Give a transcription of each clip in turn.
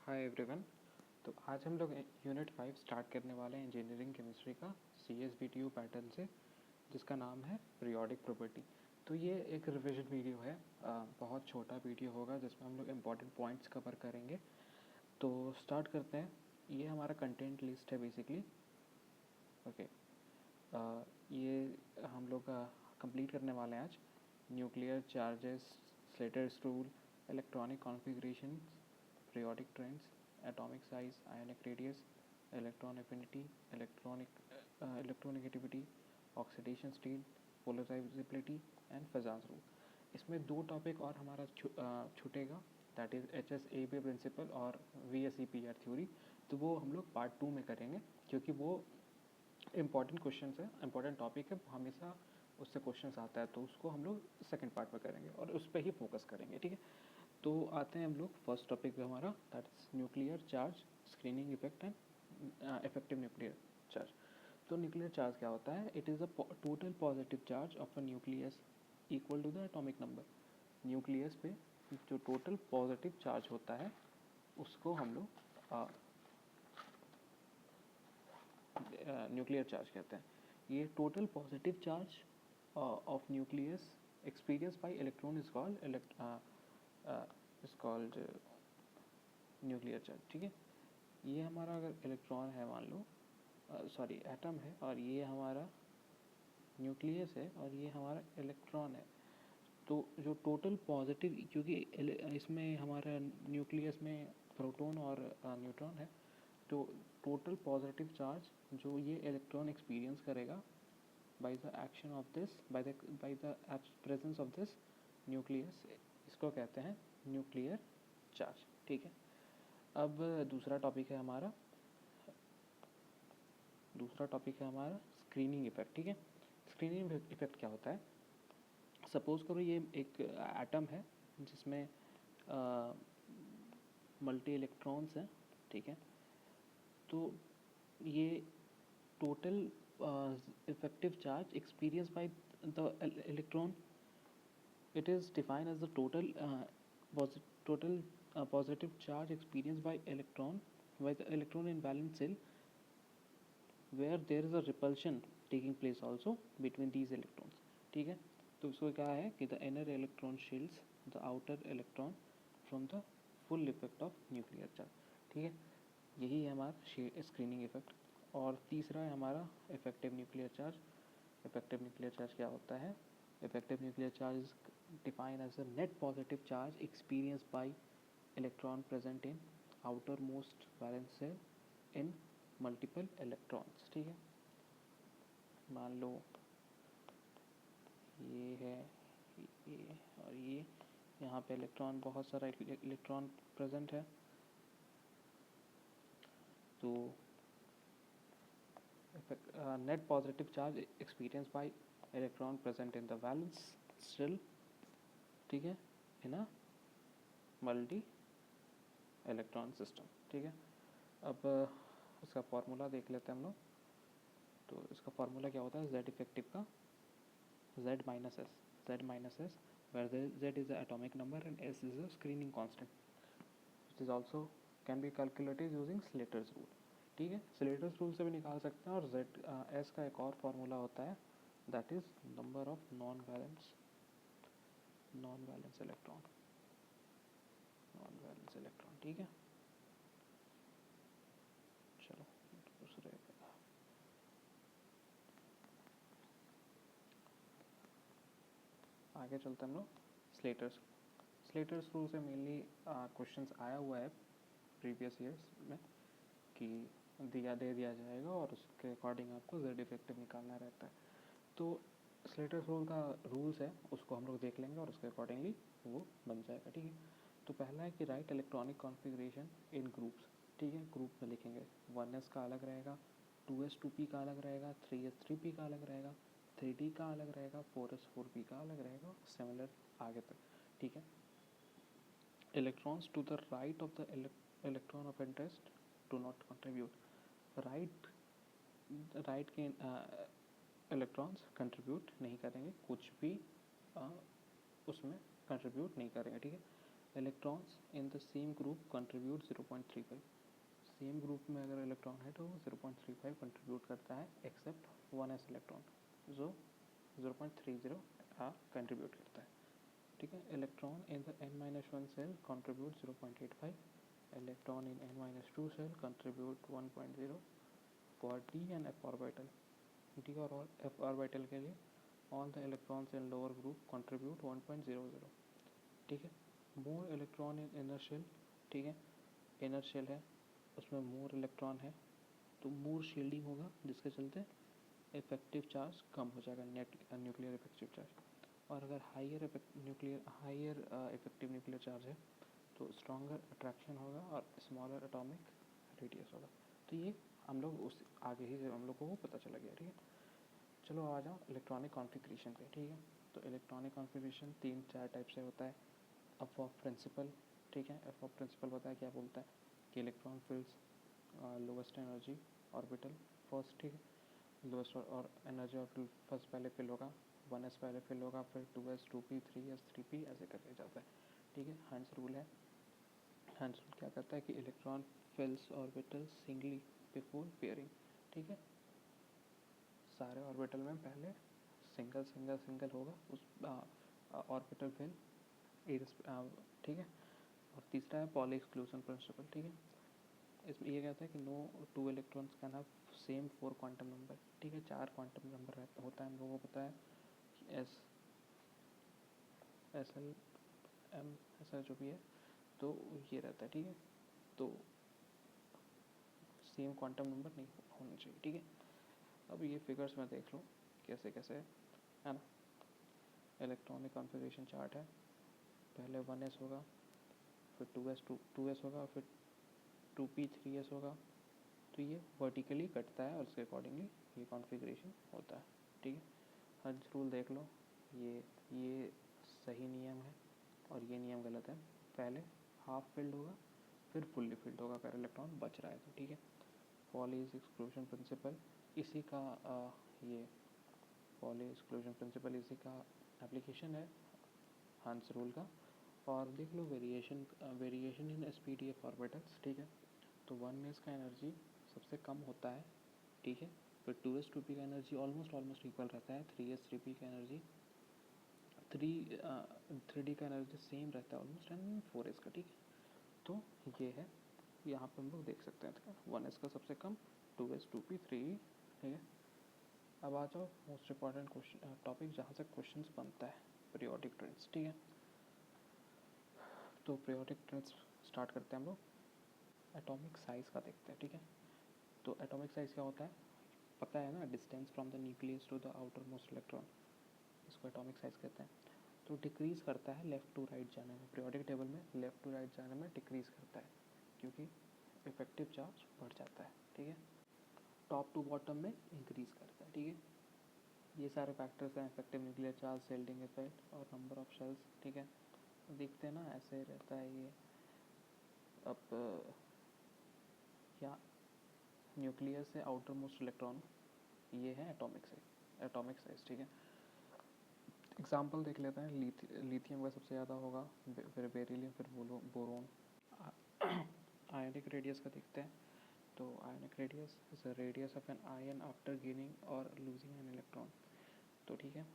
Hi everyone. तो आज हम लोग यूनिट 5 स्टार्ट करने वाले हैं इंजीनियरिंग केमिस्ट्री का CSBTU पैटर्न से, जिसका नाम है पीरियोडिक प्रॉपर्टी। तो ये एक रिवीजन वीडियो है, बहुत छोटा वीडियो होगा जिसमें हम लोग इम्पॉर्टेंट पॉइंट्स कवर करेंगे। तो स्टार्ट करते हैं। ये हमारा कंटेंट लिस्ट है बेसिकली। ओके, ये हम लोग कंप्लीट करने वाले हैं आज। Nuclear charges, Slater's rule, electronic configuration, periodic trends, atomic size, ionic radius, electron affinity, electronegativity, oxidation state, polarizability and Fazan's rule। इसमें दो टॉपिक और हमारा छूटेगा, दैट इज़ HSAB प्रिंसिपल और VSEPR थ्योरी। तो वो हम लोग पार्ट 2 में करेंगे, क्योंकि वो इम्पॉर्टेंट क्वेश्चन है, इम्पॉर्टेंट टॉपिक है, हमेशा उससे क्वेश्चन आता है, तो उसको हम लोग सेकेंड पार्ट में करेंगे और उस पर ही फोकस करेंगे। ठीक है, तो आते हैं हम लोग फर्स्ट टॉपिक पे हमारा, that is nuclear charge, screening effect and effective nuclear charge. तो न्यूक्लियर चार्ज क्या होता है? It is a total positive charge of a nucleus equal to the atomic number. Nucleus पे जो टोटल पॉजिटिव चार्ज होता है उसको हम लोग न्यूक्लियर चार्ज कहते हैं। ये total positive charge of nucleus experience by electron is called nuclear charge. ठीक है, ये हमारा अगर इलेक्ट्रॉन है, मान लो सॉरी एटम है, और ये हमारा न्यूक्लियस है और ये हमारा इलेक्ट्रॉन है। तो जो टोटल पॉजिटिव, क्योंकि इसमें हमारा न्यूक्लियस में प्रोटॉन और न्यूट्रॉन है, तो टोटल पॉजिटिव चार्ज जो ये इलेक्ट्रॉन एक्सपीरियंस करेगा by the action of this, by the presence of this nucleus, इसको कहते हैं न्यूक्लियर चार्ज। ठीक है, अब दूसरा टॉपिक है हमारा स्क्रीनिंग इफेक्ट। ठीक है, स्क्रीनिंग इफेक्ट क्या होता है? सपोज करो ये एक एटम है जिसमें मल्टी इलेक्ट्रॉन्स हैं। ठीक है, तो ये total effective charge experience by the electron, it is defined as the total positive charge experienced by the electron in valence shell, where there is a repulsion taking place also between these electrons। ठीक है, तो इसको क्या है कि the inner electron shields the outer electron from the full effect of nuclear charge। ठीक है, यही है हमारा स्क्रीनिंग इफेक्ट। और तीसरा है हमारा effective nuclear charge. Effective nuclear charge क्या होता है? Effective nuclear charge is defined as the net positive charge experienced by electron present in outermost valence shell in multiple electrons। ठीक है, मान लो ये है, ये और ये, यहाँ पे इलेक्ट्रॉन, बहुत सारा इलेक्ट्रॉन प्रेजेंट है। तो net positive charge experienced by electron present in the valence shell, ठीक है, इन अ मल्टी इलेक्ट्रॉन सिस्टम। ठीक है, अब इसका फार्मूला देख लेते हैं हम लोग। तो इसका फार्मूला क्या होता है? Z इफेक्टिव का Z minus S, where Z is the atomic number and S is the screening constant, which is also can be calculated using Slater's rule. ठीक है, स्लेटर्स रूल से भी निकाल सकते हैं। और S का एक और फार्मूला होता है, that is number of non valence electron. ठीक है, चलो दूसरे आगे चलते हम लोग। स्लेटर्स रूल से मेनली क्वेश्चंस आया हुआ है प्रीवियस ईयर्स में, कि दे दिया जाएगा और उसके अकॉर्डिंग आपको Z इफेक्टिव निकालना रहता है। तो स्लेटर्स रूल का रूल्स है, उसको हम लोग देख लेंगे और उसके अकॉर्डिंगली वो बन जाएगा। ठीक है, तो पहला है कि राइट इलेक्ट्रॉनिक कॉन्फ़िगरेशन इन ग्रुप्स। ठीक है, ग्रुप में लिखेंगे 1s का अलग रहेगा, 2s 2p का अलग रहेगा, 3s 3p का अलग रहेगा, 3d का अलग रहेगा, 4s 4p का अलग रहेगा, सिमिलर आगे तक। ठीक है, electrons to the right of the electron of interest do not contribute. Right के इलेक्ट्रॉन्स कंट्रीब्यूट नहीं करेंगे, कुछ भी उसमें कंट्रीब्यूट नहीं करेंगे। ठीक है, electrons in the same group contribute 0.35। Same group में अगर इलेक्ट्रॉन है तो वो 0.35 कंट्रीब्यूट करता है, एक्सेप्ट 1s इलेक्ट्रॉन जो 0.30 कंट्रीब्यूट करता है। ठीक है, electron in the n-1 shell contribute 0.85, electron in n-2 shell contribute 1.0 for d and f orbital. d और f ऑर्बिटल के लिए all the electrons in lower group contribute 1.00। ठीक है, more electron in inner shell. ठीक है, inner shell है उसमें more electron है तो मोर शील्डिंग होगा, जिसके चलते इफेक्टिव चार्ज कम हो जाएगा, नेट न्यूक्लियर इफेक्टिव चार्ज। और अगर हायर इफेक्टिव न्यूक्लियर चार्ज है तो स्ट्रॉन्गर अट्रैक्शन होगा और स्मॉलर एटॉमिक रेडियस होगा। तो ये हम लोग उस आगे ही हम लोग को पता चला गया। ठीक है, चलो आ जाओ इलेक्ट्रॉनिक कॉन्फ़िगरेशन पे। ठीक है, तो इलेक्ट्रॉनिक कॉन्फ़िगरेशन 3-4 टाइप से होता है। F of principle. ठीक है, एफ ऑफ प्रिंसिपल पता है क्या बोलता है कि electron fills lowest energy orbital first. ठीक है, लोएस्ट और एनर्जी ऑर्बिटल फर्स्ट पहले फिल होगा, 1s पहले फिल होगा, फिर 2s 2p 3s 3p ऐसे करके जाता है। ठीक है, हंस रूल है। हंस रूल क्या कहता है कि electron fills orbital singly before pairing. ठीक है, सारे ऑर्बिटल में पहले सिंगल सिंगल सिंगल होगा उस ऑर्बिटल फिल। ठीक है, और तीसरा है पॉली एक्सक्लूजन प्रिंसिपल। ठीक है, इसमें ये कहता है कि no two electrons can have same 4 quantum number. ठीक है, 4 क्वांटम नंबर होता है, हम लोगों को पता है एस एस एल एम ऐसा जो भी है तो ये रहता है। ठीक है, तो सेम क्वांटम नंबर नहीं होना चाहिए। ठीक है, अब ये फिगर्स में देख लो कैसे कैसे है ना। इलेक्ट्रॉनिक कॉन्फ़िगरेशन चार्ट है, पहले 1s होगा, फिर 2s होगा, फिर 2p 3s होगा। तो ये वर्टिकली कटता है और उसके अकॉर्डिंगली ये कॉन्फ़िगरेशन होता है। ठीक है, हंस रूल देख लो, ये सही नियम है और ये नियम गलत है। पहले हाफ फिल्ड होगा फिर फुल्ली फिल्ड होगा अगर इलेक्ट्रॉन बच रहा है तो। ठीक है, पॉली एक्सक्लूजन प्रिंसिपल इसी का ये पॉली एक्सक्लूजन प्रिंसिपल इसी का एप्लीकेशन है हंस रूल का। और देख लो वेरिएशन इन SPDF ऑर्बिटल्स। ठीक है, तो 1s का एनर्जी सबसे कम होता है। ठीक है, फिर 2s 2p का एनर्जी ऑलमोस्ट इक्वल रहता है, 3s 3p का एनर्जी 3d का एनर्जी सेम रहता है ऑलमोस्ट, एंड 4s का। ठीक है, तो ये है, यहाँ पे हम लोग देख सकते हैं 1s का सबसे कम, 2s 2p 3e। ठीक है, अब आ जाओ मोस्ट इम्पॉर्टेंट क्वेश्चन टॉपिक जहाँ से क्वेश्चंस बनता है, पीरियोडिक ट्रेंड्स। ठीक है, तो पीरियोडिक ट्रेंड्स स्टार्ट करते हैं हम लोग एटॉमिक साइज़ का देखते हैं। ठीक है, तो एटॉमिक साइज़ क्या होता है पता है ना, distance from the nucleus to the outermost electron, इसको एटॉमिक साइज़ कहते हैं। तो डिक्रीज़ करता है लेफ़्ट टू राइट जाने में, पीरियोडिक टेबल में लेफ़्ट टू राइट जाने में डिक्रीज़ करता है क्योंकि इफेक्टिव चार्ज बढ़ जाता है। ठीक है, टॉप टू बॉटम में इंक्रीज़ करता है। ठीक है, ये सारे फैक्टर्स हैं, इफेक्टिव न्यूक्लियर चार्ज, सेल्डिंग इफेक्ट और नंबर ऑफ शेल्स। ठीक है, देखते हैं ना ऐसे रहता है ये। अब या न्यूक्लियस से आउटर मोस्ट इलेक्ट्रॉन, ये है एटॉमिक साइज। ठीक है, एग्जांपल देख लेते हैं। लिथियम का सबसे ज़्यादा होगा, फिर बेरिलियम, फिर बोरोन। आयनिक रेडियस का देखते हैं, तो ionic radius is the radius of an ion after gaining और लूजिंग एन इलेक्ट्रॉन। तो ठीक है,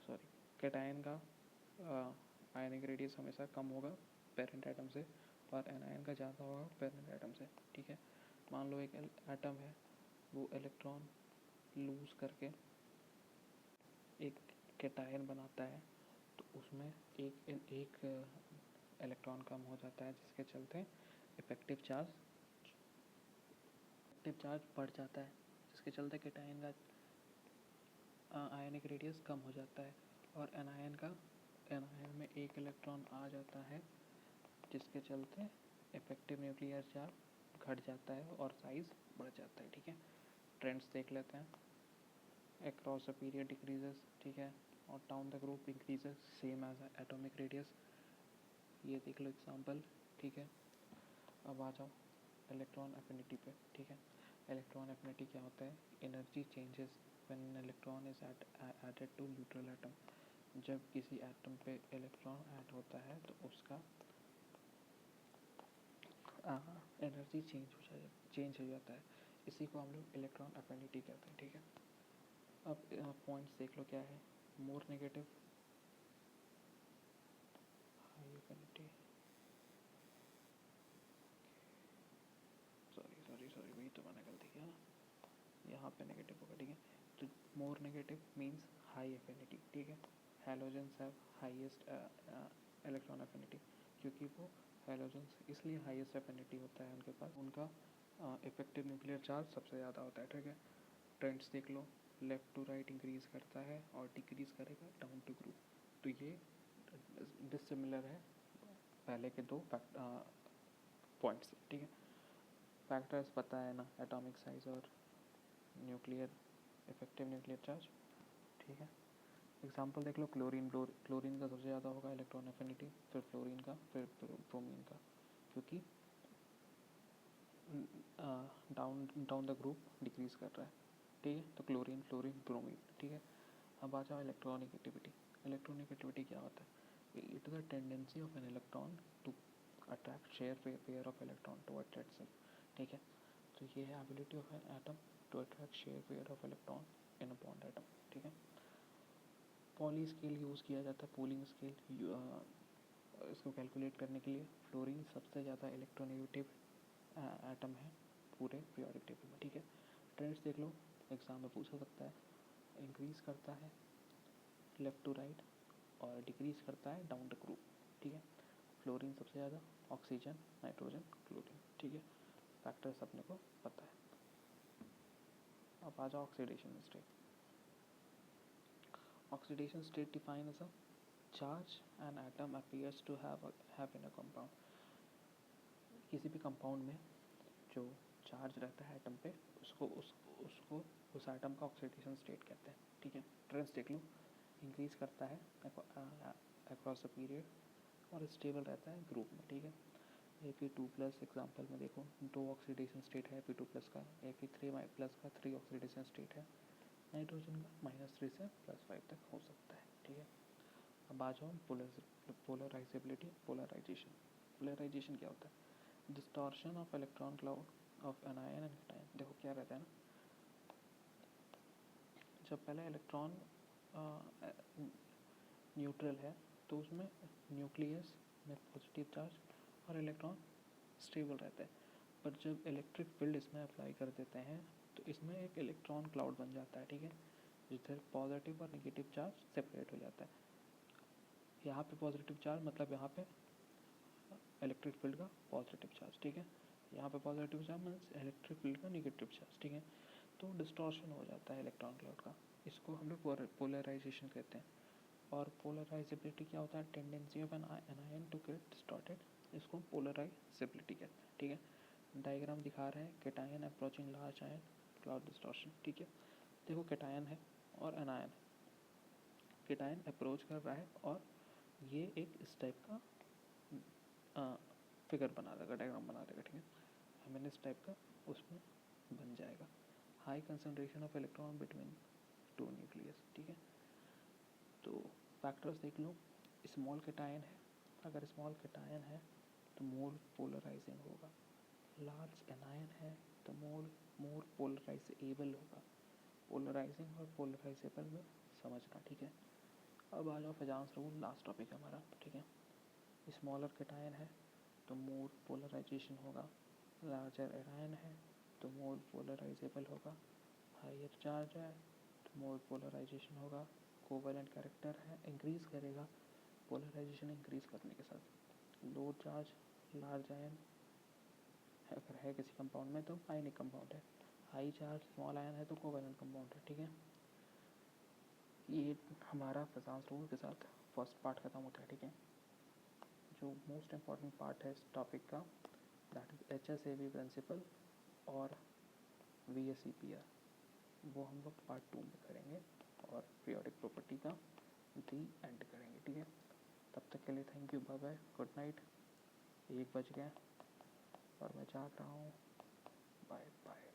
सॉरी, कैटायन का आयनिक रेडियस हमेशा कम होगा पेरेंट एटम से और एनायन का ज़्यादा होगा पेरेंट एटम से। ठीक है, मान लो एक एटम है, वो इलेक्ट्रॉन लूज करके एक कैटायन बनाता है तो उसमें एक इलेक्ट्रॉन कम हो जाता है, जिसके चलते इफेक्टिव चार्ज बढ़ जाता है, जिसके चलते कैटायन का आयनिक रेडियस कम हो जाता है और एनायन में एक इलेक्ट्रॉन आ जाता है, जिसके चलते इफेक्टिव न्यूक्लियर चार्ज घट जाता है और साइज़ बढ़ जाता है। ठीक है, ट्रेंड्स देख लेते हैं। across the period decreases। ठीक है, और down the group increases same as atomic radius। ये देख लो एग्जांपल। ठीक है, अब आ जाओ इलेक्ट्रॉन एफिनिटी पे। ठीक है, इलेक्ट्रॉन एफिनिटी क्या होता है, energy changes when an electron is added to neutral atom. जब किसी एटम पे इलेक्ट्रॉन ऐड होता है तो उसका एनर्जी चेंज हो जाता है, इसी को हम लोग इलेक्ट्रॉन एफिनिटी कहते हैं, ठीक है। अब पॉइंट्स देख लो क्या है, more negative, high affinity, sorry वही तो मैंने गलती किया ना, यहाँ पे नेगेटिव होगा, ठीक है। तो more negative means high affinity, ठीक है। Halogens have highest electron affinity, क्योंकि वो हैलोजेंस इसलिए हाईएस्ट एफिनिटी होता है उनके पास, उनका इफेक्टिव न्यूक्लियर चार्ज सबसे ज़्यादा होता है, ठीक है। ट्रेंड्स देख लो, लेफ्ट टू राइट इंक्रीज करता है और डिक्रीज करेगा डाउन टू ग्रुप, तो ये डिसिमिलर है पहले के दो पॉइंट्स, ठीक है। फैक्टर्स पता है ना, एटॉमिक साइज और न्यूक्लियर इफेक्टिव न्यूक्लियर चार्ज, ठीक है। एग्जांपल देख लो, क्लोरीन का सबसे ज़्यादा होगा इलेक्ट्रॉन एफिनिटी, फिर फ्लोरीन का, फिर ब्रोमीन का, क्योंकि डाउन द ग्रुप डिक्रीज कर रहा है, ठीक है। तो क्लोरीन फ्लोरीन ब्रोमीन, ठीक है। अब आ जाओ इलेक्ट्रोनेगेटिविटी। इलेक्ट्रोनेगेटिविटी क्या होता है? It is the tendency of an electron to attract share pair of electron towards itself, ठीक है। तो ये है ability of an atom to attract share pair of electron in a bond atom, ठीक है। पॉली स्केल यूज़ किया जाता है, पूलिंग स्केल इसको कैलकुलेट करने के लिए। फ्लोरीन सबसे ज़्यादा इलेक्ट्रोनेगेटिव एटम है पूरे पीरियोडिक टेबल में, ठीक है। ट्रेंड्स देख लो, एग्जाम में पूछा सकता है, इंक्रीज करता है लेफ्ट टू राइट और डिक्रीज करता है डाउन द ग्रुप, ठीक है। फ्लोरीन सबसे ज़्यादा, ऑक्सीजन, नाइट्रोजन, क्लोरीन, ठीक है। फैक्टर्स अपने को पता है। अब आ जाओ oxidation state. Oxidation state define as a charge an atom appears to have in a compound. किसी भी कंपाउंड में जो चार्ज रहता है एटम पे, उसको उस एटम का ऑक्सीडेशन स्टेट कहते हैं, ठीक है। ट्रेंड्स देख लो, इंक्रीज करता है अक्रॉस द पीरियड और स्टेबल रहता है ग्रुप में, ठीक है। Fe2+ एग्जाम्पल में देखो, 2 ऑक्सीडेशन स्टेट है Fe2+ का, Fe3+ का 3 ऑक्सीडेशन स्टेट है, नाइट्रोजन का -3 से +5 तक हो सकता है, ठीक है। अब आ जाओ पोलराइजेबिलिटी, पोलराइजेशन। पोलराइजेशन क्या होता है? Distortion of electron cloud of an ion and cation. देखो क्या रहता है ना, जब पहले इलेक्ट्रॉन न्यूट्रल है तो उसमें न्यूक्लियस में पॉजिटिव चार्ज और इलेक्ट्रॉन स्टेबल रहता है, पर जब इलेक्ट्रिक फील्ड इसमें अप्लाई कर देते हैं तो इसमें एक इलेक्ट्रॉन क्लाउड बन जाता है, ठीक है, जिधर पॉजिटिव और नेगेटिव चार्ज सेपरेट हो जाता है। यहाँ पे पॉजिटिव चार्ज मतलब यहाँ पे इलेक्ट्रिक फील्ड का पॉजिटिव चार्ज, ठीक है। यहाँ पे पॉजिटिव चार्ज मतलब इलेक्ट्रिक फील्ड का नेगेटिव चार्ज, ठीक है। तो डिस्टॉर्शन हो जाता है इलेक्ट्रॉन क्लाउड का, इसको हम लोग पोलराइजेशन कहते हैं। और पोलराइजेबिलिटी क्या होता है? Tendency of an ion to get distorted, इसको पोलराइजेबिलिटी कहते हैं, ठीक है। डायग्राम दिखा रहे हैं cation approaching large ion, cloud distortion, ठीक है। देखो कैटायन है और एनायन है, कैटायन अप्रोच कर रहा है और ये एक इस टाइप का फिगर बना देगा, डायग्राम बना देगा, ठीक है। मैंने इस टाइप का उसमें बन जाएगा, high concentration of electron between 2 nucleus, ठीक है। तो फैक्टर्स देख लो, स्मॉल कैटायन है, अगर स्मॉल कैटायन है तो मोर पोलराइजिंग होगा, लार्ज एनायन है तो मोर पोलराइजेबल होगा। पोलराइजिंग और पोलराइजेबल में समझना, ठीक है। अब आ जाओ फिजांस रूल, लास्ट टॉपिक है हमारा, ठीक है। स्मॉलर कैटायन है तो मोर पोलराइजेशन होगा, लार्जर एनायन है तो मोर पोलराइजेबल होगा, हायर चार्ज है तो मोर पोलराइजेशन होगा, कोवेलेंट कैरेक्टर है इंक्रीज करेगा पोलराइजेशन इंक्रीज करने के साथ, लो चार्ज लार्ज आयन अगर है किसी कंपाउंड में तो आयनिक कंपाउंड है, हाई चार्ज स्मॉल आयन है तो कोवेलेंट कंपाउंड है, ठीक है। ये हमारा फिजांस रूल के साथ फर्स्ट पार्ट खत्म होता है, ठीक है। जो मोस्ट इम्पॉर्टेंट पार्ट है इस टॉपिक का, दैट इज HSAV प्रिंसिपल और VSEPR, वो हम लोग पार्ट 2 में करेंगे और पीरियोडिक प्रॉपर्टी का दी एंड करेंगे, ठीक है। तब तक के लिए thank you, bye bye, good night. 1 बज गया और मैं जाग रहा हूँ, बाय बाय।